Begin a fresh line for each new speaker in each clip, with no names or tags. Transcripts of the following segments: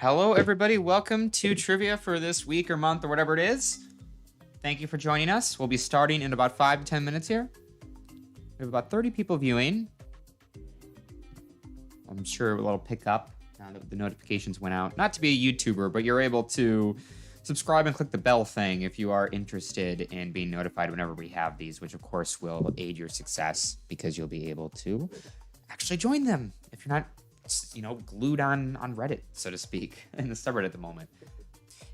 Hello, everybody. Welcome to trivia for this week or month or whatever it is. Thank you for joining us. We'll be starting in about 5 to 10 minutes here. We have about 30 people viewing. I'm sure it'll pick up now that the notifications went out. Not to be a YouTuber, but you're able to subscribe and click the bell thing if you are interested in being notified whenever we have these, which of course will aid your success because you'll be able to actually join them if you're not, glued on Reddit, so to speak, in the subreddit at the moment.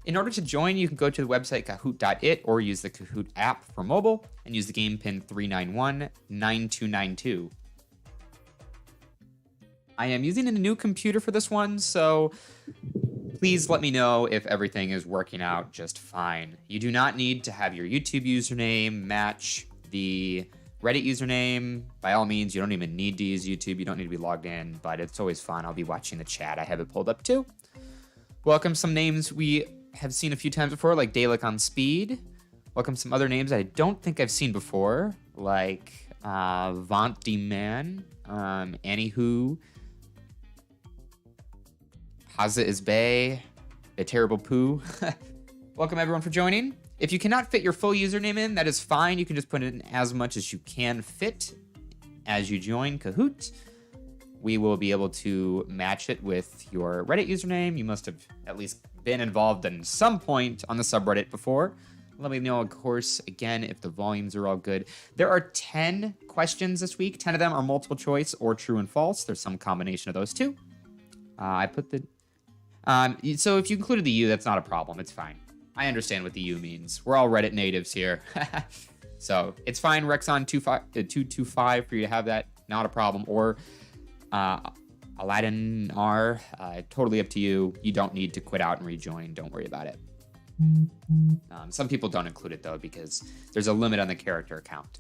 In order to join, you can go to the website kahoot.it or use the Kahoot app for mobile and use the game pin 3919292. I am using a new computer for this one, so please let me know if everything is working out just fine. You do not need to have your YouTube username match the Reddit username. By all means, you don't even need to use YouTube. You don't need to be logged in, but it's always fun. I'll be watching the chat. I have it pulled up too. Welcome some names we have seen a few times before, like Dalek on Speed. Welcome some other names I don't think I've seen before, like Vaunt D Man, Anywho, Haza is Bay, A Terrible Poo. Welcome everyone for joining. If you cannot fit your full username in, that is fine. You can just put in as much as you can fit as you join Kahoot. We will be able to match it with your Reddit username. You must have at least been involved in some point on the subreddit before. Let me know, of course, again, if the volumes are all good. There are 10 questions this week. 10 of them are multiple choice or true and false. There's some combination of those two. I put the... so if you included the U, that's not a problem. It's fine. I understand what the U means. We're all Reddit natives here. So it's fine, Rexon225 for you to have that. Not a problem. Or Aladdin R, totally up to you. You don't need to quit out and rejoin. Don't worry about it. Some people don't include it, though, because there's a limit on the character account.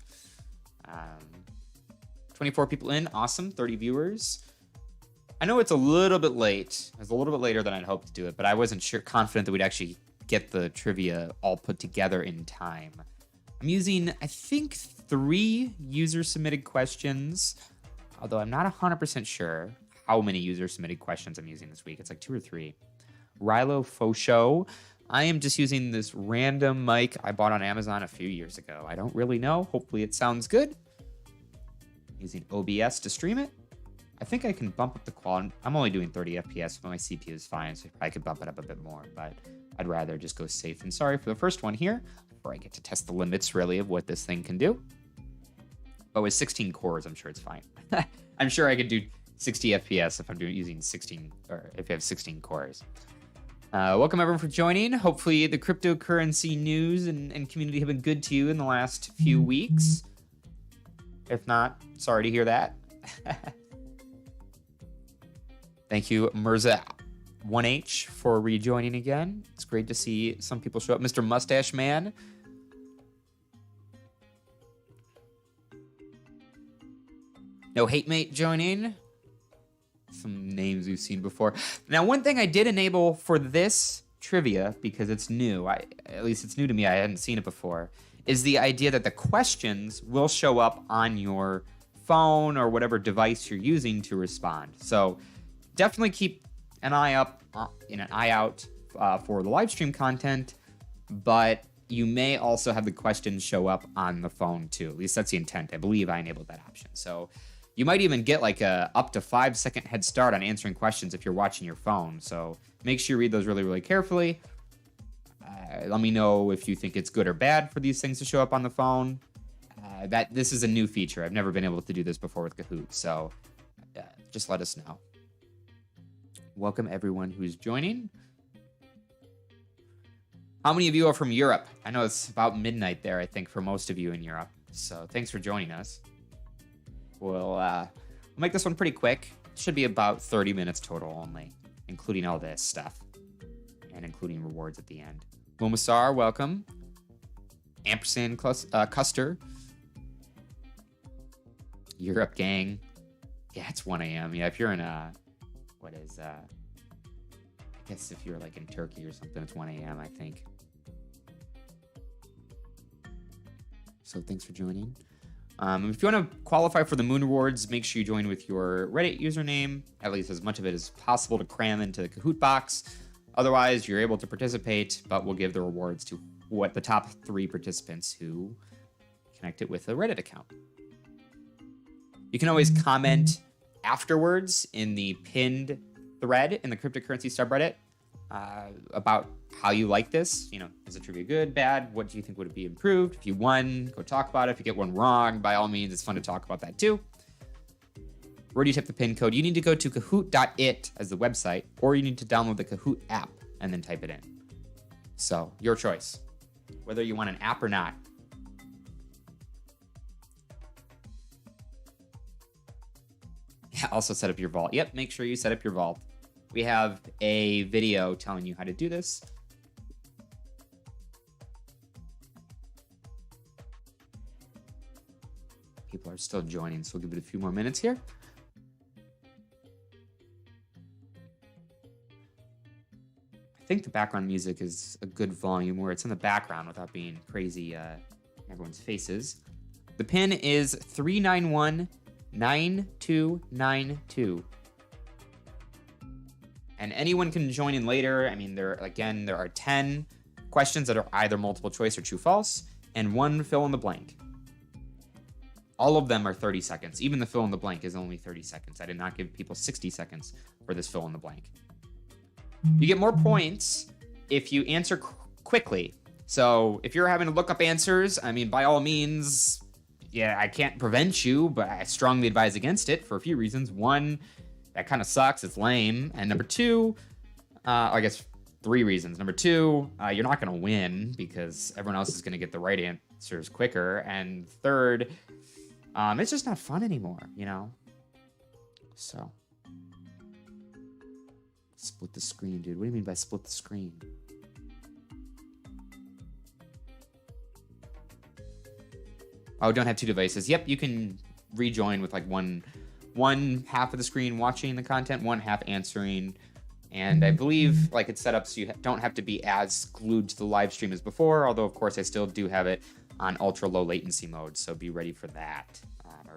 24 people in. Awesome. 30 viewers. I know it's a little bit late. It's a little bit later than I'd hoped to do it, but I wasn't confident that we'd actually get the trivia all put together in time. I'm using, I think, 3 user-submitted questions, although I'm not 100% sure how many user-submitted questions I'm using this week. It's like 2 or 3. Rilo Fosho. I am just using this random mic I bought on Amazon a few years ago. I don't really know. Hopefully it sounds good. Using OBS to stream it. I think I can bump up the quality. I'm only doing 30 FPS, but my CPU is fine, so I could bump it up a bit more, but I'd rather just go safe and sorry for the first one here, before I get to test the limits, really, of what this thing can do. But with 16 cores, I'm sure it's fine. I'm sure I could do 60 FPS if I'm using 16, or if you have 16 cores. Welcome, everyone, for joining. Hopefully, the cryptocurrency news and community have been good to you in the last few weeks. If not, sorry to hear that. Thank you, Mirza1H, for rejoining again. It's great to see some people show up. Mr. Mustache Man. No Hate Mate joining. Some names we've seen before. Now, one thing I did enable for this trivia, because it's new, at least it's new to me, I hadn't seen it before, is the idea that the questions will show up on your phone or whatever device you're using to respond. So definitely keep an eye out for the live stream content, but you may also have the questions show up on the phone too. At least that's the intent. I believe I enabled that option. So you might even get like a up to 5-second head start on answering questions if you're watching your phone. So make sure you read those really, really carefully. Let me know if you think it's good or bad for these things to show up on the phone. This is a new feature. I've never been able to do this before with Kahoot, so just let us know. Welcome everyone who's joining. How many of you are from Europe? I know it's about midnight there, I think, for most of you in Europe. So thanks for joining us. We'll make this one pretty quick. It should be about 30 minutes total only, including all this stuff and including rewards at the end. Momasar, welcome. Ampersand Custer. Europe gang. Yeah, it's 1 a.m. Yeah, if you're in I guess if you're like in Turkey or something, it's 1 a.m. I think. So thanks for joining. If you want to qualify for the Moon Rewards, make sure you join with your Reddit username, at least as much of it as possible to cram into the Kahoot box. Otherwise, you're able to participate, but we'll give the rewards to the top 3 participants who connect it with a Reddit account. You can always comment afterwards in the pinned thread in the CryptoCurrency subreddit about how you like this. You know, is the trivia good, bad? What do you think would be improved? If you won, go talk about it. If you get one wrong, by all means, it's fun to talk about that too. Where do you type the pin code? You need to go to kahoot.it as the website, or you need to download the Kahoot app and then type it in. So, your choice, whether you want an app or not. Yeah, also set up your vault. Yep, make sure you set up your vault. We have a video telling you how to do this. People are still joining, so we'll give it a few more minutes here. I think the background music is a good volume where it's in the background without being crazy everyone's faces. The pin is 3919292. And anyone can join in later. I mean, there are 10 questions that are either multiple choice or true false, and 1 fill in the blank. All of them are 30 seconds. Even the fill in the blank is only 30 seconds. I did not give people 60 seconds for this fill in the blank. You get more points if you answer quickly. So if you're having to look up answers, I mean, by all means, yeah, I can't prevent you, but I strongly advise against it for a few reasons. 1, that kind of sucks. It's lame. And number 2, I guess 3 reasons. Number 2, you're not going to win because everyone else is going to get the right answers quicker. And third, it's just not fun anymore, you know? So. Split the screen, dude. What do you mean by split the screen? Oh, don't have 2 devices. Yep, you can rejoin with like one half of the screen watching the content, one half answering. And I believe like it's set up so you don't have to be as glued to the live stream as before, although of course I still do have it on ultra low latency mode, so be ready for that.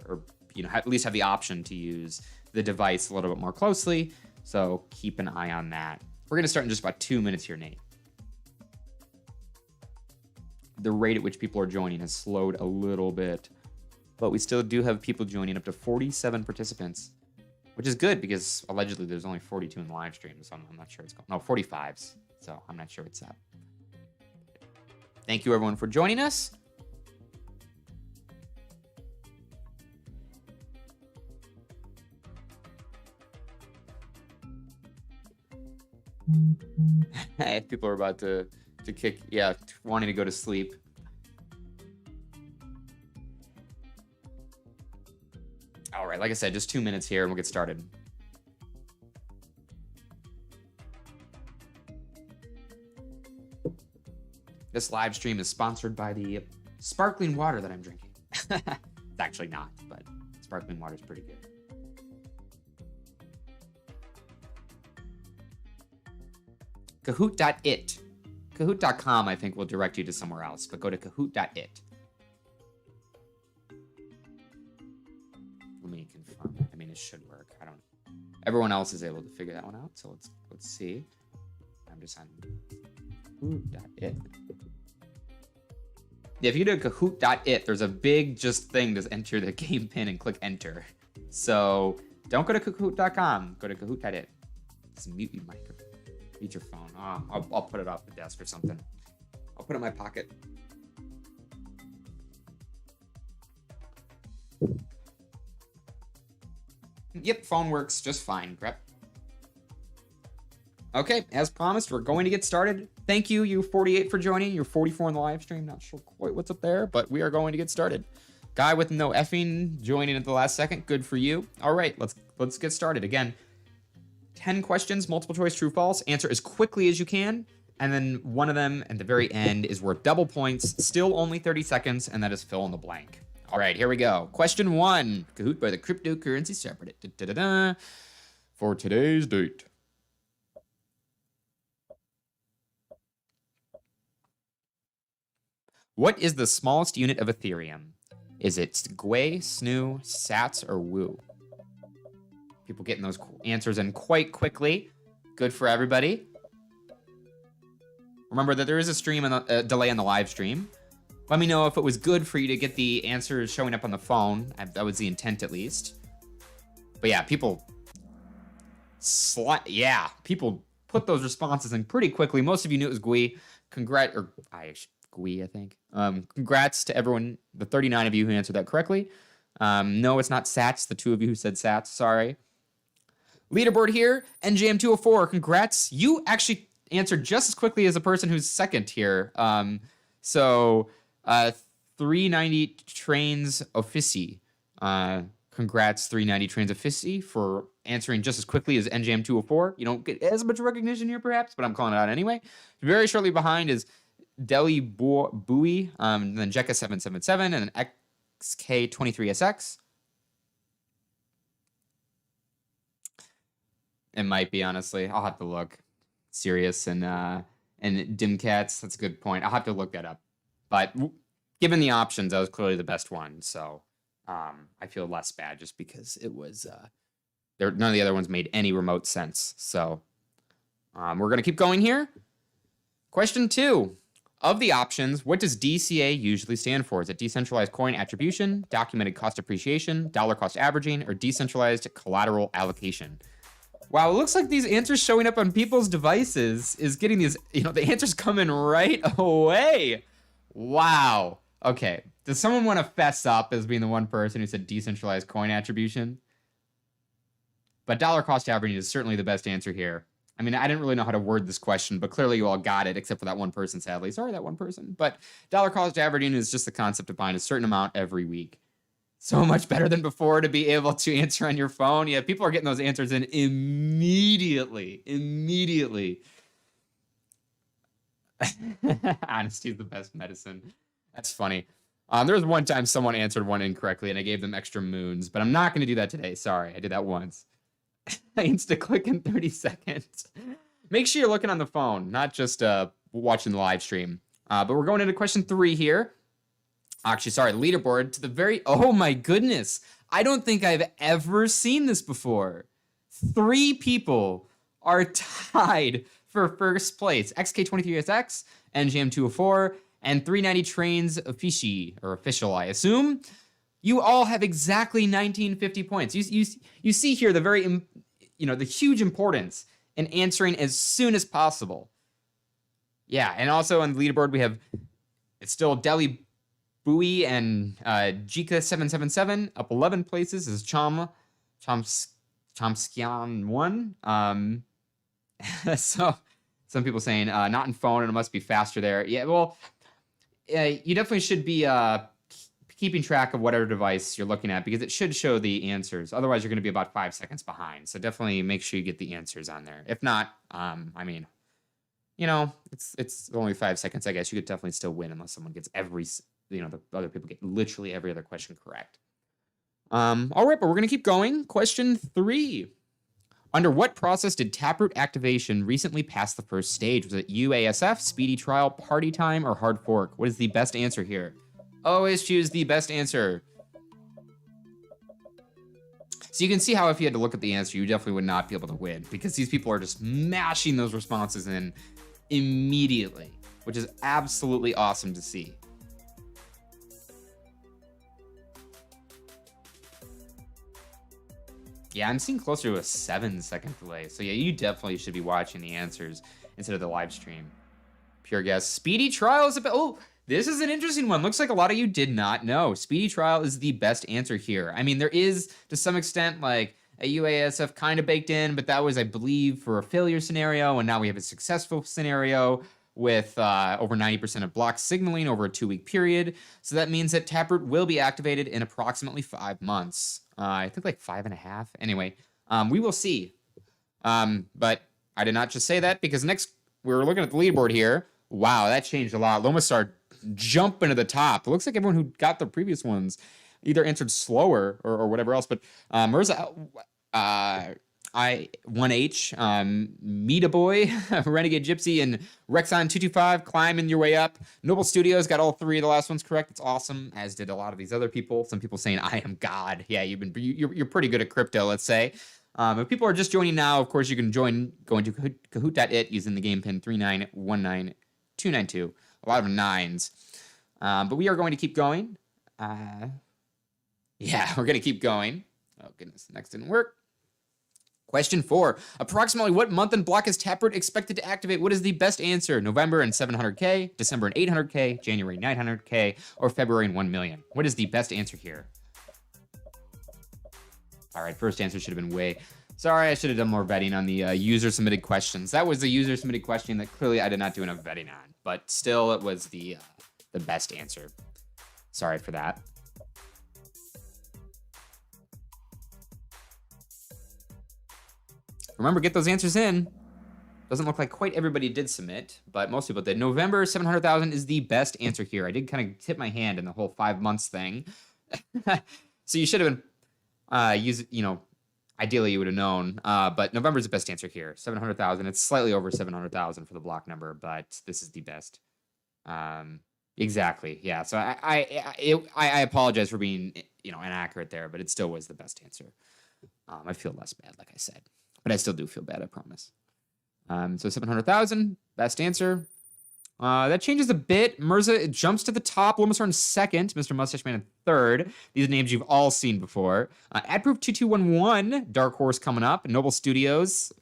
Or you know, at least have the option to use the device a little bit more closely, so keep an eye on that. We're gonna start in just about 2 minutes here, Nate. The rate at which people are joining has slowed a little bit, but we still do have people joining, up to 47 participants, which is good because allegedly there's only 42 in the live stream, so I'm not sure it's going. No, 45s, so I'm not sure what's up. Thank you everyone for joining us. Hey, people are about to kick, yeah, wanting to go to sleep. All right, like I said, just 2 minutes here and we'll get started. This live stream is sponsored by the sparkling water that I'm drinking. It's actually not, but sparkling water is pretty good. Kahoot.it. Kahoot.com, I think, will direct you to somewhere else, but go to Kahoot.it. Let me confirm. I mean, it should work. I don't. Everyone else is able to figure that one out, so let's see. I'm just on Kahoot.it. Yeah, if you go to Kahoot.it, there's a big just thing to enter the game pin and click enter. So don't go to Kahoot.com. Go to Kahoot.it. Just mute your microphone. Mute your phone. Oh, I'll put it off the desk or something. I'll put it in my pocket. Yep, phone works just fine, Grep. Okay, as promised, we're going to get started. Thank you, you 48 for joining. You're 44 in the live stream. Not sure quite what's up there, but we are going to get started. Guy with no effing joining at the last second. Good for you. All right, let's get started. Again, 10 questions, multiple choice, true, false. Answer as quickly as you can. And then one of them at the very end is worth double points. Still only 30 seconds, and that is fill in the blank. All right, here we go. Question 1. Kahoot by the CryptoCurrency subreddit. For today's date. What is the smallest unit of Ethereum? Is it Gwei, Snoo, Sats, or Woo? People getting those answers in quite quickly. Good for everybody. Remember that there is a stream and a delay on the live stream. Let me know if it was good for you to get the answers showing up on the phone. That was the intent, at least. But yeah, people put those responses in pretty quickly. Most of you knew it was Gwei. Gwei, I think. Congrats to everyone, the 39 of you who answered that correctly. No, it's not Sats, the 2 of you who said Sats, sorry. Leaderboard here, NJM204, congrats. You actually answered just as quickly as the person who's second here. 390 Trains Offici. Congrats, 390 Trains Offici, for answering just as quickly as NJM204. You don't get as much recognition here, perhaps, but I'm calling it out anyway. Very shortly behind is Deli Bowie, then Jekka777, and then XK23SX. It might be, honestly. I'll have to look. Sirius and Dimcats. That's a good point. I'll have to look that up. But given the options, that was clearly the best one. So I feel less bad just because it was none of the other ones made any remote sense. So we're gonna keep going here. Question 2. Of the options, what does DCA usually stand for? Is it decentralized coin attribution, documented cost appreciation, dollar cost averaging, or decentralized collateral allocation? Wow, it looks like these answers showing up on people's devices is getting these, the answers coming right away. Wow. Okay. Does someone want to fess up as being the one person who said decentralized coin attribution? But dollar cost averaging is certainly the best answer here. I mean, I didn't really know how to word this question, but clearly you all got it, except for that one person, sadly. Sorry, that one person. But dollar cost averaging is just the concept of buying a certain amount every week. So much better than before to be able to answer on your phone. Yeah, people are getting those answers in immediately. Honesty is the best medicine. That's funny. There was one time someone answered one incorrectly and I gave them extra moons, but I'm not going to do that today. Sorry, I did that once. Insta-click in 30 seconds. Make sure you're looking on the phone, not just watching the live stream. But we're going into question 3 here. Actually, sorry, leaderboard to the very... Oh my goodness. I don't think I've ever seen this before. 3 people are tied for first place. XK23SX, NGM204, and 390 Trains Offici, or official, I assume. You all have exactly 1950 points. You see here the very, the huge importance in answering as soon as possible. Yeah, and also on the leaderboard we have, it's still Deli Bowie and Jika777 up 11 places is Chomskyan 1. So some people saying not in phone and it must be faster there. Yeah, well, you definitely should be keeping track of whatever device you're looking at because it should show the answers. Otherwise, you're going to be about 5 seconds behind. So definitely make sure you get the answers on there. If not, it's only 5 seconds. I guess you could definitely still win unless someone gets the other people get literally every other question correct. All right, but we're going to keep going. Question 3. Under what process did Taproot activation recently pass the first stage? Was it UASF, speedy trial, party time, or hard fork? What is the best answer here? Always choose the best answer. So you can see how if you had to look at the answer, you definitely would not be able to win because these people are just mashing those responses in immediately, which is absolutely awesome to see. Yeah, I'm seeing closer to a 7-second delay. So yeah, you definitely should be watching the answers instead of the live stream. Pure guess. Speedy trial is oh, this is an interesting one. Looks like a lot of you did not know. Speedy trial is the best answer here. I mean, there is, to some extent, like a UASF kind of baked in, but that was, I believe, for a failure scenario, and now we have a successful scenario with over 90% of block signaling over a 2-week period. So that means that Taproot will be activated in approximately 5 months. I think like 5.5. Anyway, we will see. But I did not just say that because next we were looking at the leaderboard here. Wow, that changed a lot. Lomastar jumping to the top. It looks like everyone who got the previous ones either answered slower or whatever else. But Mirza 1H, Meta Boy, Renegade Gypsy, and Rexon225 climbing your way up. Noble Studios got all three of the last ones correct. It's awesome, as did a lot of these other people. Some people saying I am God. Yeah, you're pretty good at crypto, let's say. If people are just joining now, of course, you can join going to Kahoot.it using the game pin 3919292. A lot of nines. But we are going to keep going. Yeah, we're going to keep going. Oh, goodness. Next didn't work. Question 4. Approximately what month and block is Taproot expected to activate? What is the best answer? November and 700K, December and 800K, January 900K, or February and 1 million? What is the best answer here? All right, first answer should have been way. Sorry, I should have done more vetting on the user-submitted questions. That was the user-submitted question that clearly I did not do enough vetting on. But still, it was the best answer. Sorry for that. Remember, get those answers in. Doesn't look like quite everybody did submit, but most people did. November 700,000 is the best answer here. I did kind of tip my hand in the whole 5 months thing. So you should have been ideally you would have known, but November is the best answer here. 700,000. It's slightly over 700,000 for the block number, but this is the best. Exactly. Yeah. So I apologize for being inaccurate there, but it still was the best answer. I feel less bad, like I said. But I still do feel bad, I promise. So 700,000, best answer. That changes a bit. Mirza jumps to the top. Lomasar in second. Mr. Mustache Man in third. These names you've all seen before. Adproof2211, Dark Horse coming up. Noble Studios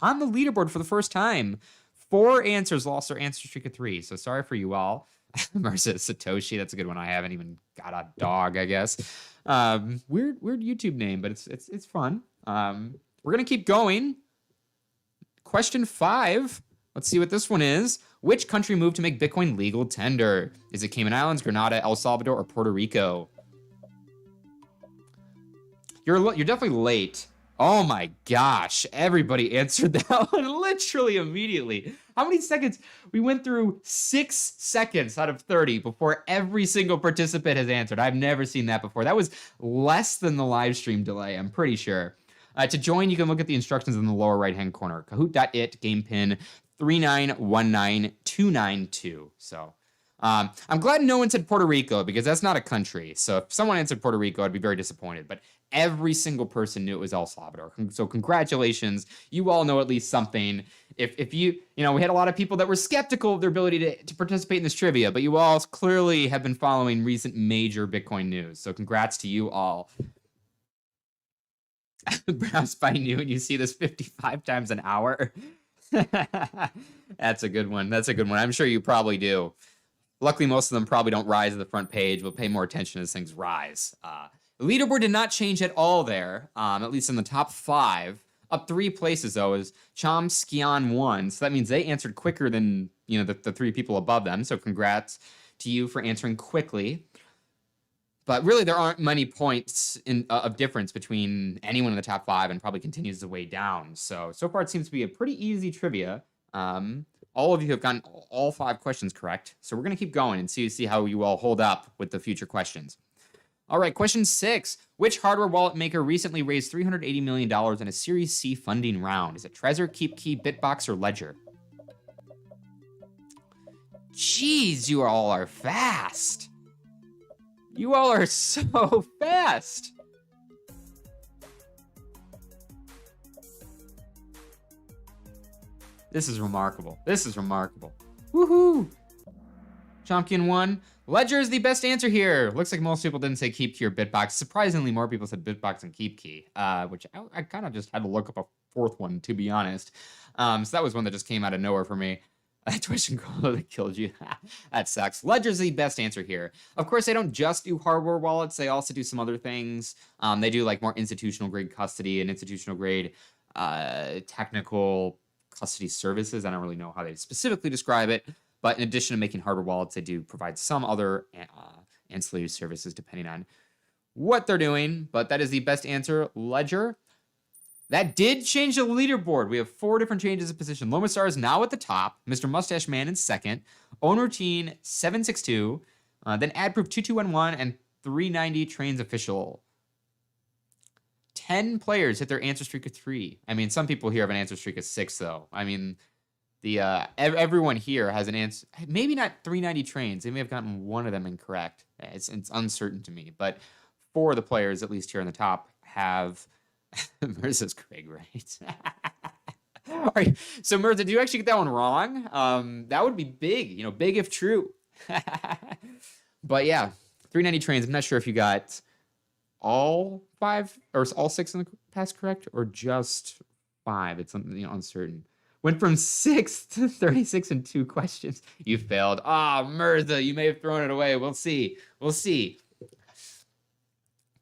on the leaderboard for the first time. 4 answers, lost their answer streak of 3. So sorry for you all. Mirza Satoshi, that's a good one. I haven't even got a dog, I guess. Weird YouTube name, but it's fun. We're going to keep going. Question 5. Let's see what this one is. Which country moved to make Bitcoin legal tender? Is it Cayman Islands, Grenada, El Salvador, or Puerto Rico? You're definitely late. Oh my gosh. Everybody answered that one literally immediately. How many seconds? We went through 6 seconds out of 30 before every single participant has answered. I've never seen that before. That was less than the live stream delay, I'm pretty sure. To join, you can look at the instructions in the lower right-hand corner. Kahoot.it, game pin 3919292. So I'm glad no one said Puerto Rico because that's not a country. So if someone answered Puerto Rico, I'd be very disappointed. But every single person knew it was El Salvador. So congratulations. You all know at least something. If we had a lot of people that were skeptical of their ability to participate in this trivia, but you all clearly have been following recent major Bitcoin news. So congrats to you all. Browse by noon, you see this 55 times an hour. That's a good one. I'm sure you probably do. Luckily, most of them probably don't rise to the front page. We'll pay more attention as things rise. The leaderboard did not change at all there, at least in the top 5. Up 3 places, though, is Chomskyan 1. So that means they answered quicker than the 3 people above them. So congrats to you for answering quickly. But really, there aren't many points of difference between anyone in the top 5 and probably continues the way down. So far, it seems to be a pretty easy trivia. All of you have gotten all 5 questions correct. So we're going to keep going and see how you all hold up with the future questions. All right, question 6. Which hardware wallet maker recently raised $380 million in a Series C funding round? Is it Trezor, KeepKey, Bitbox, or Ledger? Jeez, you all are fast. You all are so fast. This is remarkable. Woohoo! Chompion 1. Ledger is the best answer here. Looks like most people didn't say KeepKey or Bitbox. Surprisingly, more people said Bitbox and KeepKey, which I kind of just had to look up a 4th one, to be honest. So that was one that just came out of nowhere for me. Twitch and Cola that killed you. That sucks. Ledger's the best answer here. Of course, they don't just do hardware wallets. They also do some other things. They do like more institutional grade custody and institutional grade technical custody services. I don't really know how they specifically describe it. But in addition to making hardware wallets, they do provide some other ancillary services depending on what they're doing. But that is the best answer, Ledger. That did change the leaderboard. We have 4 different changes of position. Lomasar is now at the top. Mr. Mustache Man in second. Ownroutine 762. Then Adproof 2211 and 390 Trains Official. 10 players hit their answer streak of 3. I mean, some people here have an answer streak of 6, though. I mean, the everyone here has an answer. Maybe not 390 trains. They may have gotten one of them incorrect. It's uncertain to me. But 4 of the players, at least here on the top, have... Mirza's Craig, right? All right. So, Mirza, did you actually get that one wrong? That would be big. You know, big if true. But yeah, 390 trains. I'm not sure if you got all 5 or all 6 in the past correct or just 5. It's uncertain. Went from 6 to 36 in 2 questions. You failed. Mirza, you may have thrown it away. We'll see. We'll see.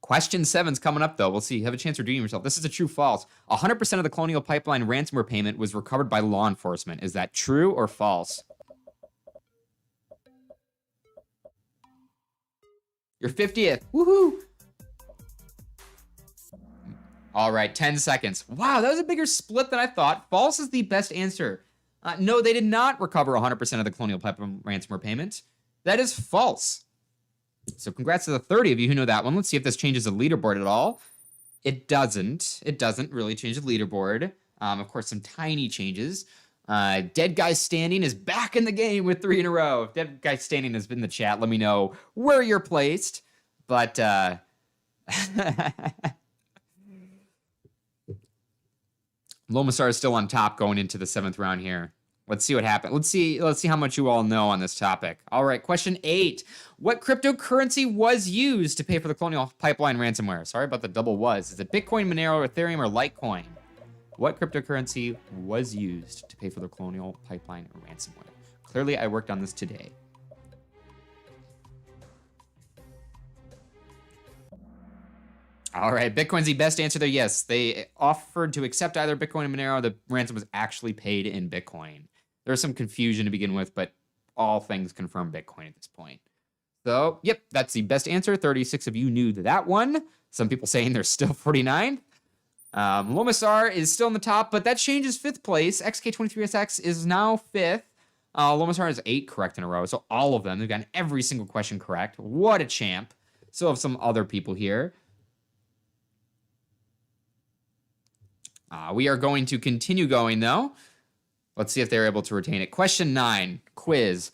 Question 7's coming up, though. We'll see. You have a chance of redeeming yourself. This is a true false. 100% of the Colonial Pipeline ransomware payment was recovered by law enforcement. Is that true or false? You're 50th. Woohoo! All right, 10 seconds. Wow, that was a bigger split than I thought. False is the best answer. No, they did not recover 100% of the Colonial Pipeline ransomware payment. That is false. So congrats to the 30 of you who know that one. Let's see if this changes the leaderboard at all. It doesn't. It doesn't really change the leaderboard. Of course, some tiny changes. Dead Guy Standing is back in the game with 3 in a row. If Dead Guy Standing has been in the chat, let me know where you're placed. But Lomasar is still on top going into the 7th round here. Let's see what happens. Let's see how much you all know on this topic. All right, question 8. What cryptocurrency was used to pay for the Colonial Pipeline ransomware? Sorry about the double was. Is it Bitcoin, Monero, Ethereum, or Litecoin? What cryptocurrency was used to pay for the Colonial Pipeline ransomware? Clearly, I worked on this today. All right, Bitcoin's the best answer there. Yes, they offered to accept either Bitcoin or Monero. The ransom was actually paid in Bitcoin. There's some confusion to begin with, but all things confirm Bitcoin at this point. So, yep, that's the best answer. 36 of you knew that one. Some people saying there's still 49. Lomasar is still in the top, but that changes 5th place. XK23SX is now 5th. Lomasar has 8 correct in a row, so all of them. They've gotten every single question correct. What a champ. Still have some other people here. We are going to continue going, though. Let's see if they're able to retain it. Question 9, quiz.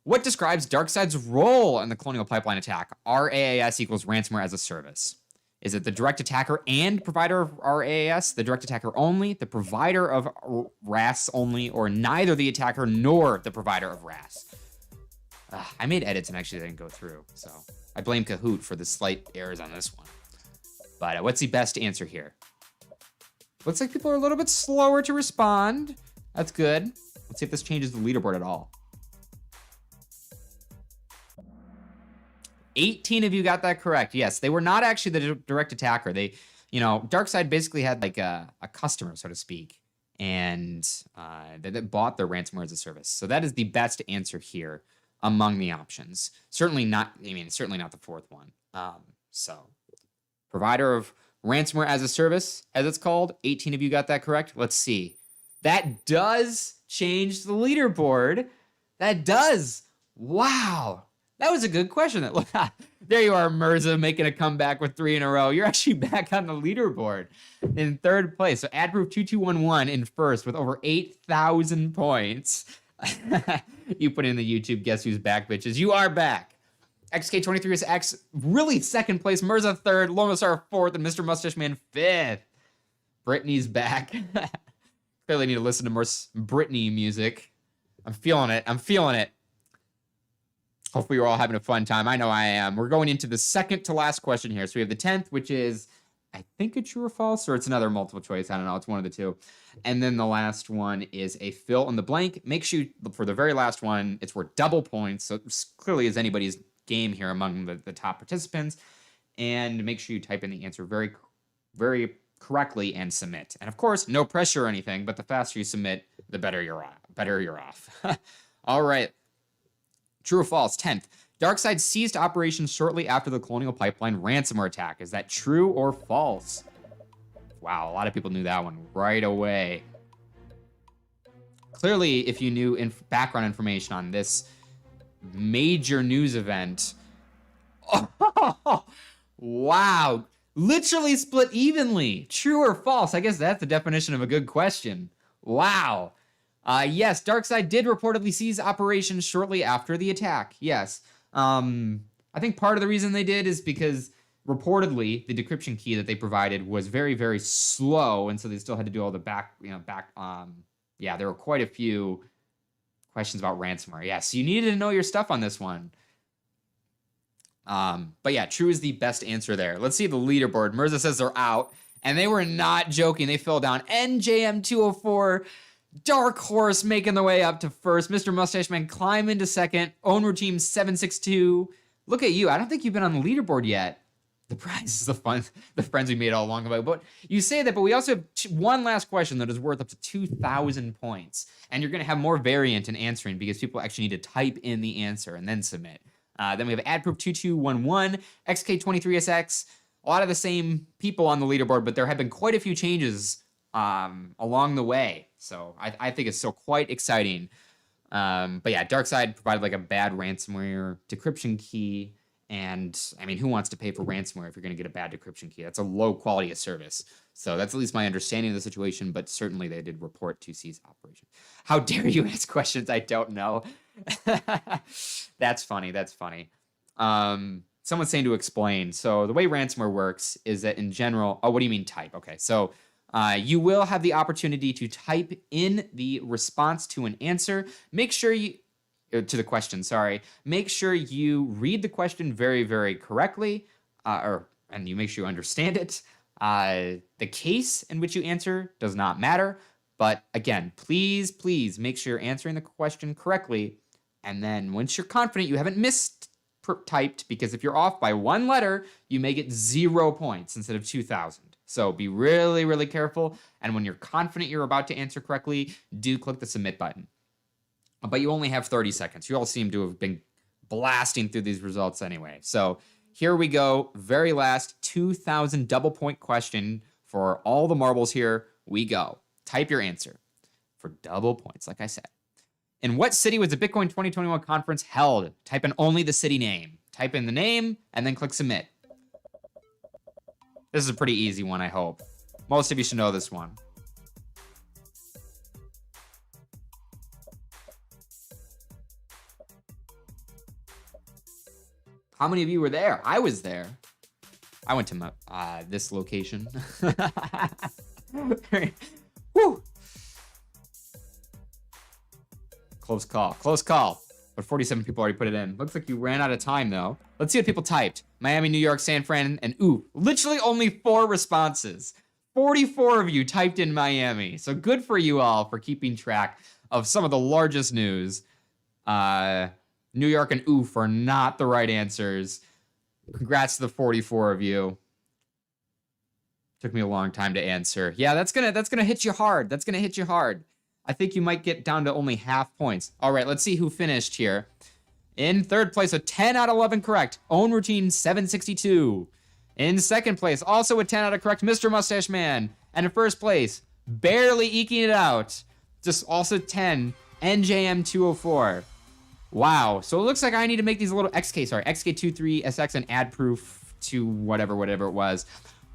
What describes DarkSide's role in the Colonial Pipeline attack? RAAS equals ransomware as a service. Is it the direct attacker and provider of RAAS, the direct attacker only, the provider of RAS only, or neither the attacker nor the provider of RAS? I made edits and actually didn't go through, so I blame Kahoot for the slight errors on this one. But what's the best answer here? Looks like people are a little bit slower to respond. That's good. Let's see if this changes the leaderboard at all. 18 of you got that correct. Yes, they were not actually the direct attacker. They, DarkSide basically had like a customer, so to speak, and they bought their ransomware as a service. So that is the best answer here among the options. Certainly not, certainly not the 4th one. So provider of ransomware as a service, as it's called. 18 of you got that correct. Let's see. That does change the leaderboard. That does. Wow. That was a good question. There you are, Mirza, making a comeback with 3 in a row. You're actually back on the leaderboard in 3rd place. So AdProof2211 in 1st with over 8,000 points. You put in the YouTube guess who's back, bitches. You are back. XK23SX really 2nd place. Mirza 3rd. Lomasar 4th. And Mr. Mustache Man 5th. Brittany's back. Clearly need to listen to more Britney music. I'm feeling it. I'm feeling it. Hopefully you're all having a fun time. I know I am. We're going into the 2nd to last question here. So we have the 10th, which is, I think, a true or false, or it's another multiple choice. I don't know. It's one of the two. And then the last one is a fill in the blank. Make sure for the very last one, it's worth double points. So it clearly is anybody's game here among the top participants. And make sure you type in the answer very, very correctly and submit. And of course, no pressure or anything, but the faster you submit, the better you're off. All right. True or false? 10th. DarkSide ceased operations shortly after the Colonial Pipeline ransomware attack. Is that true or false? Wow, a lot of people knew that one right away. Clearly, if you knew background information on this major news event... Oh, wow. Literally split evenly. True or false? I guess that's the definition of a good question. Wow. Yes, DarkSide did reportedly cease operations shortly after the attack. Yes. I think part of the reason they did is because reportedly the decryption key that they provided was very, very slow, and so they still had to do all the yeah, there were quite a few questions about ransomware. Yeah, so you needed to know your stuff on this one. But yeah, true is the best answer there. Let's see the leaderboard. Mirza says they're out, and they were not joking. They fell down. NJM 204, Dark Horse making their way up to first. Mr. Mustache Man climb into second. Owner Team 762. Look at you. I don't think you've been on the leaderboard yet. The prize is the friends we made all along about. But you say that, but we also have one last question that is worth up to 2,000 points. And you're going to have more variant in answering because people actually need to type in the answer and then submit. Then we have AdProof2211, XK23SX, a lot of the same people on the leaderboard, but there have been quite a few changes along the way. So I think it's still quite exciting. But yeah, DarkSide provided like a bad ransomware decryption key. And I mean, who wants to pay for ransomware if you're going to get a bad decryption key? That's a low quality of service. So that's at least my understanding of the situation, but certainly they did report to cease operation. How dare you ask questions I don't know? That's funny. That's funny. Someone's saying to explain. So the way ransomware works is that in general, oh, what do you mean type? Okay, so you will have the opportunity to type in the response to an answer. Make sure you, to the question, sorry. Make sure you read the question very, very correctly, and you make sure you understand it. The case in which you answer does not matter. But again, please, please make sure you're answering the question correctly. And then once you're confident you haven't mistyped, because if you're off by one letter, you may get 0 points instead of 2,000. So be really, really careful. And when you're confident you're about to answer correctly, do click the submit button. But you only have 30 seconds. You all seem to have been blasting through these results anyway. So here we go. Very last 2,000 double point question for all the marbles here. We go. Type your answer for double points, like I said. In what city was the Bitcoin 2021 conference held? Type in only the city name. Type in the name and then click submit. This is a pretty easy one, I hope. Most of you should know this one. How many of you were there? I was there. I went to my, this location. Woo. Close call. Close call. But 47 people already put it in. Looks like you ran out of time, though. Let's see what people typed. Miami, New York, San Fran, and ooh, literally only 4 responses. 44 of you typed in Miami. So good for you all for keeping track of some of the largest news. New York and oof are not the right answers. Congrats to the 44 of you. Took me a long time to answer. Yeah, that's gonna hit you hard. That's gonna hit you hard. I think you might get down to only half points. All right, let's see who finished here. In third place, a 10 out of 11 correct. Own Routine 762. In second place, also a 10 out of correct, Mr. Mustache Man. And in first place, barely eking it out, just also 10, NJM 204. Wow. So it looks like I need to make these a little XK23SX and add proof to whatever it was.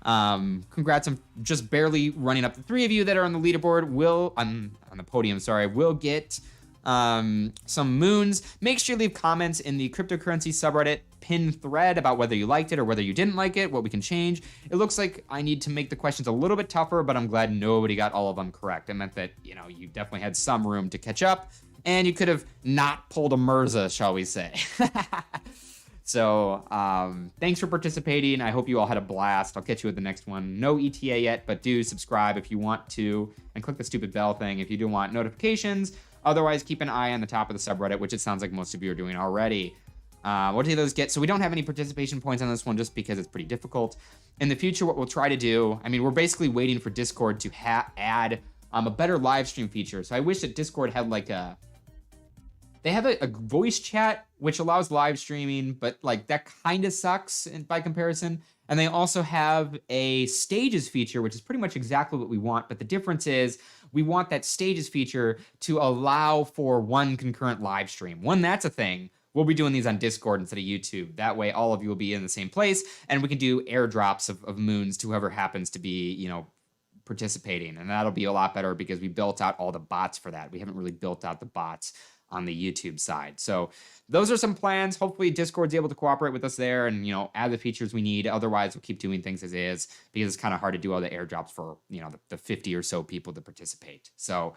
Congrats on just barely running up. The 3 of you that are on the leaderboard will, on the podium, sorry, will get some moons. Make sure you leave comments in the CryptoCurrency subreddit pin thread about whether you liked it or whether you didn't like it, what we can change. It looks like I need to make the questions a little bit tougher, but I'm glad nobody got all of them correct. It meant that, you know, you definitely had some room to catch up, and you could have not pulled a Mirza, shall we say. So, thanks for participating. I hope you all had a blast. I'll catch you at the next one. No ETA yet, but do subscribe if you want to, and click the stupid bell thing if you do want notifications. Otherwise, keep an eye on the top of the subreddit, which it sounds like most of you are doing already. What do those get? So we don't have any participation points on this one just because it's pretty difficult. In the future, what we'll try to do, I mean, we're basically waiting for Discord to add a better live stream feature. So I wish that Discord had like they have a voice chat, which allows live streaming, but like that kind of sucks by comparison. And they also have a stages feature, which is pretty much exactly what we want. But the difference is we want that stages feature to allow for one concurrent live stream. When that's a thing, we'll be doing these on Discord instead of YouTube. That way, all of you will be in the same place, and we can do airdrops of moons to whoever happens to be, participating. And that'll be a lot better because we built out all the bots for that. We haven't really built out the bots on the YouTube side. So those are some plans. Hopefully Discord's able to cooperate with us there and, add the features we need. Otherwise, we'll keep doing things as is because it's kind of hard to do all the airdrops for, the 50 or so people to participate. So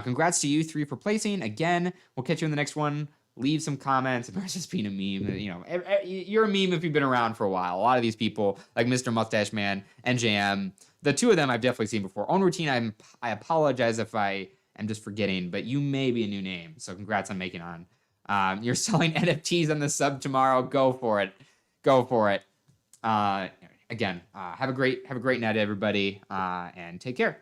congrats to you three for placing. Again, we'll catch you in the next one. Leave some comments. It's just being a meme. You're a meme if you've been around for a while. A lot of these people, like Mr. Mustache Man, NJM, the two of them I've definitely seen before. Own Routine, I apologize if I am just forgetting, but you may be a new name. So congrats on making on. You're selling NFTs on the sub tomorrow. Go for it. Go for it. Again, have a great night, everybody, and take care.